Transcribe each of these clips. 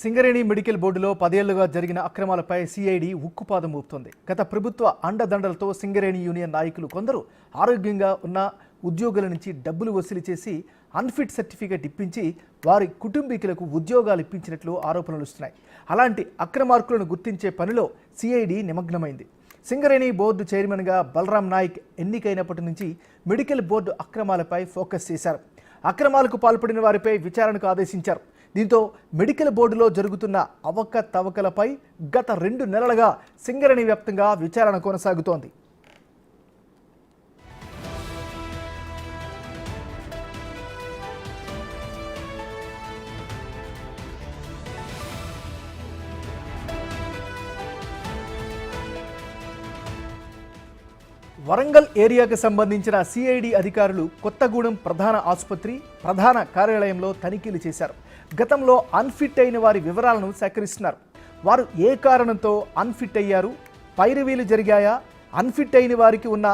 Singareni medical బోర్డులో 10 ఏళ్లుగా జరిగిన అక్రమాలపై సిఐడి ఉక్కుపాదం ఊపుతోంది. గత ప్రభుత్వ అండదండలతో సింగరేణి యూనియన్ నాయకులు కొందరు ఆరోగ్యంగా ఉన్న ఉద్యోగుల నుంచి డబ్బులు వసూలు చేసి అన్ఫిట్ సర్టిఫికేట్ ఇప్పించి వారి కుటుంబీకులకు ఉద్యోగాలు ఇప్పించినట్లు ఆరోపణలు వస్తున్నాయి. అలాంటి అక్రమార్కులను గుర్తించే పనిలో సిఐడి నిమగ్నమైంది. సింగరేణి బోర్డు చైర్మన్గా బలరాం నాయక్ ఎన్నికైనప్పటి నుంచి మెడికల్ బోర్డు అక్రమాలపై ఫోకస్ చేశారు. అక్రమాలకు పాల్పడిన వారిపై విచారణకు ఆదేశించారు. దీంతో మెడికల్ బోర్డులో జరుగుతున్న అవకతవకలపై గత 2 నెలలుగా సింగరేణి వ్యాప్తంగా విచారణ కొనసాగుతోంది. వరంగల్ ఏరియాకు సంబంధించిన సిఐడి అధికారులు కొత్తగూడెం ప్రధాన ఆసుపత్రి ప్రధాన కార్యాలయంలో తనిఖీలు చేశారు. గతంలో అన్ఫిట్ అయిన వారి వివరాలను సేకరిస్తున్నారు. వారు ఏ కారణంతో అన్ఫిట్ అయ్యారు, పైరవీలు జరిగాయా, అన్ఫిట్ అయిన వారికి ఉన్న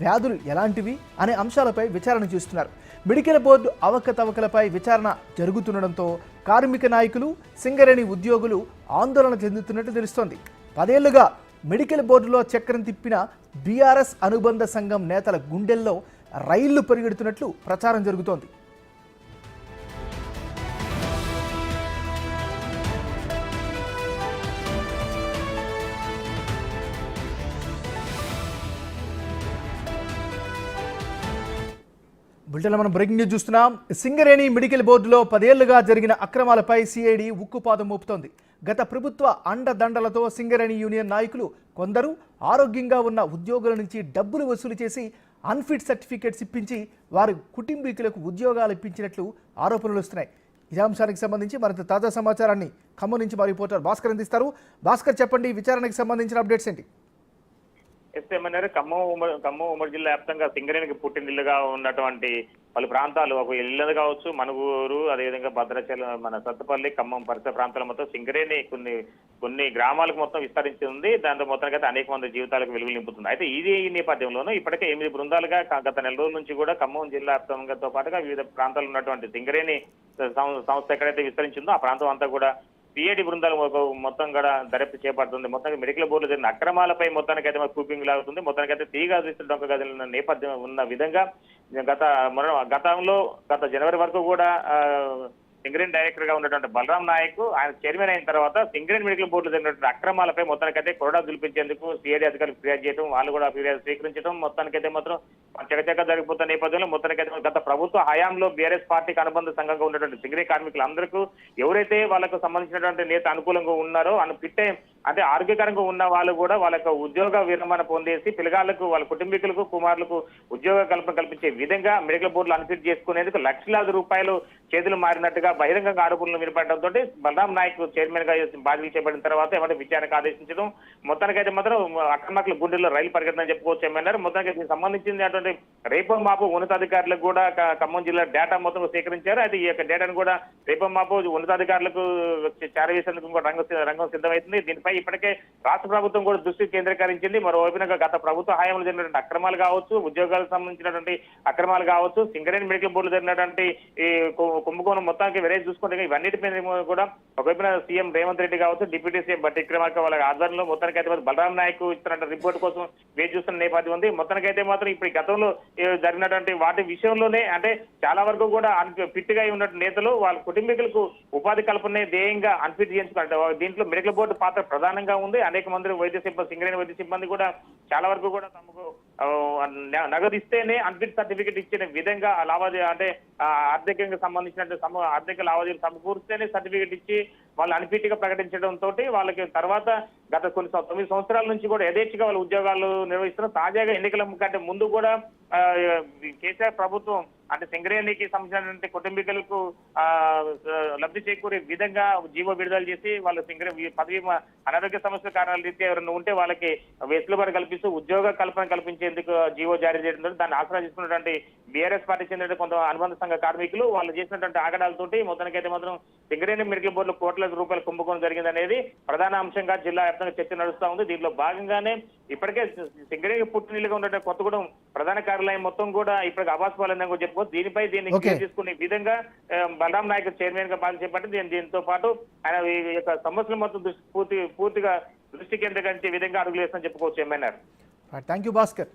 వ్యాధులు ఎలాంటివి అనే అంశాలపై విచారణ చేస్తున్నారు. మెడికల్ బోర్డు అవకతవకలపై విచారణ జరుగుతుండడంతో కార్మిక నాయకులు, సింగరేణి ఉద్యోగులు ఆందోళన చెందుతున్నట్టు తెలుస్తోంది. 10 ఏళ్లుగా మెడికల్ బోర్డులో చక్రం తిప్పిన బీఆర్ఎస్ అనుబంధ సంఘం నేతల గుండెల్లో రైళ్లు పరిగెడుతున్నట్లు ప్రచారం జరుగుతోంది. బులెటిన్లో మనం బ్రేకింగ్ న్యూస్ చూస్తున్నాం. సింగరేణి మెడికల్ బోర్డులో 10 ఏళ్లుగా జరిగిన అక్రమాలపై సిఐడి ఉక్కుపాదం మోపుతోంది. గత ప్రభుత్వ అండదండలతో సింగరేణి యూనియన్ నాయకులు కొందరు ఆరోగ్యంగా ఉన్న ఉద్యోగుల నుంచి డబ్బులు వసూలు చేసి అన్ఫిట్ సర్టిఫికేట్స్ ఇప్పించి వారి కుటుంబీకులకు ఉద్యోగాలు ఇప్పించినట్లు ఆరోపణలు వస్తున్నాయి. ఇదే అంశానికి సంబంధించి మరింత తాజా సమాచారాన్ని ఖమ్మం నుంచి మా రిపోర్టర్ భాస్కర్ అందిస్తారు. భాస్కర్, చెప్పండి, విచారణకు సంబంధించిన అప్డేట్స్ ఏంటి? ఏమన్నారు? ఖమ్మం ఉమ్మడి జిల్లా వ్యాప్తంగా సింగరేణికి పుట్టినిల్లుగా ఉన్నటువంటి పలు ప్రాంతాలు, ఒక ఇల్లు కావచ్చు, మనుగూరు, అదేవిధంగా భద్రాచలం, మన సత్తుపల్లి, ఖమ్మం పరిసర ప్రాంతాల మొత్తం సింగరేణి కొన్ని గ్రామాలకు మొత్తం విస్తరించి ఉంది. దాంతో మొత్తానికి అయితే అనేక మంది జీవితాలకు వెలుగులు నింపుతుంది. అయితే ఈ నేపథ్యంలోనూ ఇప్పటికే 8 బృందాలుగా గత నెల రోజుల నుంచి కూడా ఖమ్మం జిల్లా వ్యాప్తంగా పాటుగా వివిధ ప్రాంతాలు ఉన్నటువంటి సింగరేణి సంస్థ ఎక్కడైతే విస్తరించిందో ఆ ప్రాంతం అంతా కూడా సిఐడి బృందాలు మొత్తం కూడా దర్యాప్తు చేపడుతుంది. మొత్తానికి మెడికల్ బోర్డులో జరిగిన అక్రమాలపై మొత్తానికైతే కూపింగ్ లాగుతుంది. మొత్తానికైతే తీగ డొంక గదిలిన నేపథ్యం ఉన్న విధంగా గత జనవరి వరకు కూడా సింగరేణి డైరెక్టర్ గా ఉన్నటువంటి బలరాం నాయక్ ఆయన చైర్మన్ అయిన తర్వాత సింగరేణి మెడికల్ బోర్డులో జరిగినటువంటి అక్రమాలపై మొత్తానికైతే కొరడా దులిపించేందుకు సిఐడి అధికారులు ఫిర్యాదు చేయడం, వాళ్ళు కూడా ఫిర్యాదు స్వీకరించడం, మొత్తానికైతే మాత్రం చకచక జరిగిపోతున్న నేపథ్యంలో మొత్తానికైతే గత ప్రభుత్వ హయాంలో బీఆర్ఎస్ పార్టీకి అనుబంధ సంఘంగా ఉన్నటువంటి సింగరేణి కార్మికులందరికీ ఎవరైతే వాళ్ళకు సంబంధించినటువంటి నేత అనుకూలంగా ఉన్నారో అంటే ఆరోగ్యకరంగా ఉన్న వాళ్ళు కూడా వాళ్ళ ఉద్యోగ విరమణ పొందేసి పిల్లగాళ్లకు, వాళ్ళ కుటుంబీకులకు, కుమారులకు ఉద్యోగ కల్పన కల్పించే విధంగా మెడికల్ బోర్డులు అన్ఫిట్ చేసుకునేందుకు లక్షలాది రూపాయలు చేతులు మారినట్టుగా బహిరంగంగా ఆరోపణలు వినపడడంతో బలరాం నాయక్ చైర్మన్ గా బాధ్యతలు చేపట్టిన తర్వాత ఏమంటే విచారణకు ఆదేశించడం, మొత్తానికైతే మాత్రం అక్రమార్కుల గుండెల్లో రైలు పరిగెత్తని చెప్పుకోవచ్చు ఏమన్నారు. మొత్తానికి దీనికి సంబంధించినటువంటి రేపో మాపు ఉన్నతాధికారులకు కూడా ఖమ్మం జిల్లా డేటా మొత్తం సేకరించారు. అయితే ఈ యొక్క డేటాను కూడా రేపో మాపు ఉన్నతాధికారులకు చేరవేసేందుకు కూడా రంగం సిద్ధమవుతుంది. దీనిపై ఇప్పటికే రాష్ట్ర ప్రభుత్వం కూడా దృష్టి కేంద్రీకరించింది. మరోవైపున గత ప్రభుత్వ హయాంలో జరిగినటువంటి అక్రమాలు కావచ్చు, ఉద్యోగాలకు సంబంధించినటువంటి అక్రమాలు కావచ్చు, సింగరేణి మెడికల్ బోర్డులో జరిగినటువంటి ఈ కుంభకోణం మొత్తానికి వెరేజ్ చూసుకుంటే ఇవన్నిటిపై కూడా ఒకవైపున సీఎం రేవంత్ రెడ్డి కావచ్చు, డిప్యూటీ సీఎం బట్టి విక్రమార్క వాళ్ళ ఆధ్వర్యంలో మొత్తానికైతే బలరాం నాయక్ ఇస్తున్న రిపోర్ట్ కోసం వేచి చూస్తున్న నేపథ్యం ఉంది. మొత్తానికైతే మాత్రం ఇప్పుడు గతంలో జరిగినటువంటి వాటి విషయంలోనే అంటే చాలా వరకు కూడా ఫిట్ గా ఉన్న నేతలు వాళ్ళ కుటుంబీకులకు ఉపాధి కల్పనే ధ్యేయంగా అన్ఫిట్ చేయించుకుంటారు. దీంట్లో మెడికల్ బోర్డు పాత్ర ప్రధానంగా ఉంది. అనేక మంది సింగరేణి వైద్య సిబ్బంది కూడా చాలా వరకు కూడా తమకు నగదు ఇస్తేనే అన్ఫిట్ సర్టిఫికేట్ ఇచ్చిన విధంగా లావాదేవీ అంటే ఆర్థికంగా సంబంధించిన ఆర్థిక లావాదేవీలు సమకూర్స్తేనే సర్టిఫికేట్ ఇచ్చి వాళ్ళు అన్ఫిట్ గా ప్రకటించడం తోటి వాళ్ళకి తర్వాత గత 9 సంవత్సరాల నుంచి కూడా యథేచ్ఛగా వాళ్ళ ఉద్యోగాలు నిర్వహిస్తున్నారు. తాజాగా ఎన్నికల కంటే ముందు కూడా కేసీఆర్ ప్రభుత్వం అంటే సింగరేణికి సంబంధించినటువంటి కుటుంబీకులకు లబ్ధి చేకూరే విధంగా జీవో విడుదల చేసి వాళ్ళు పదవి అనారోగ్య సమస్యల కారణాల రీత్యా ఎవరైనా ఉంటే వాళ్ళకి వెసులుబాటు కల్పిస్తూ ఉద్యోగ కల్పన కల్పించే ఎత్తేందుకు జీవో జారీ చేయడం దాన్ని ఆసరా చేసుకున్నటువంటి బీఆర్ఎస్ పార్టీ చెందిన కొంత అనుబంధ సంఘ కార్మికులు వాళ్ళు చేసినటువంటి ఆగడాలతోటి మొత్తానికైతే మాత్రం సింగరేణి మెడికల్ బోర్డులో కోట్ల రూపాయలు కుంభకోణం జరిగింది అనేది ప్రధాన అంశంగా జిల్లా వ్యాప్తంగా చర్చ నడుస్తా ఉంది. దీంట్లో భాగంగానే ఇప్పటికే సింగరేణి పుట్టినీళ్ళుగా ఉన్నటువంటి కొత్తగూడెం ప్రధాన కార్యాలయం మొత్తం కూడా ఇప్పటికి అవాస్ పాలన చెప్పుకోవచ్చు. దీన్ని క్లియర్ చేసుకునే విధంగా బలరాం నాయక్ చైర్మన్ గా బాధ్యత చేపట్టి దీంతో పాటు ఆయన ఈ యొక్క సమస్యల మొత్తం పూర్తిగా దృష్టి కేంద్రీకరించే విధంగా అడుగులు వేస్తామని చెప్పుకోవచ్చు. ఎంఎన్ఆర్. Thank you Bhaskar.